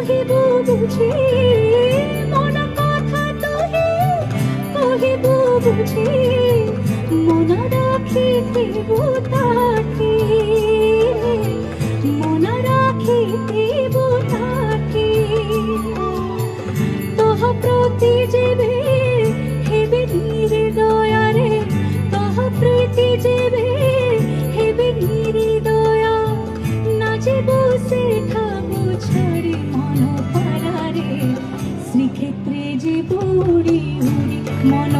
কহিব বুঝি মন কথা তোহে কহিব বুঝি মন রাখিব তাকে মন রাখিব তাকে তহ প্রতি যেবে হেবে নির্দয়ারে তহ প্রীতি যেবে হেবে নির্দয়া না যেব সেঠাবো ছাড়ি মন পারারে শ্রীক্ষেত্রে যে উড়ি উড়ি মন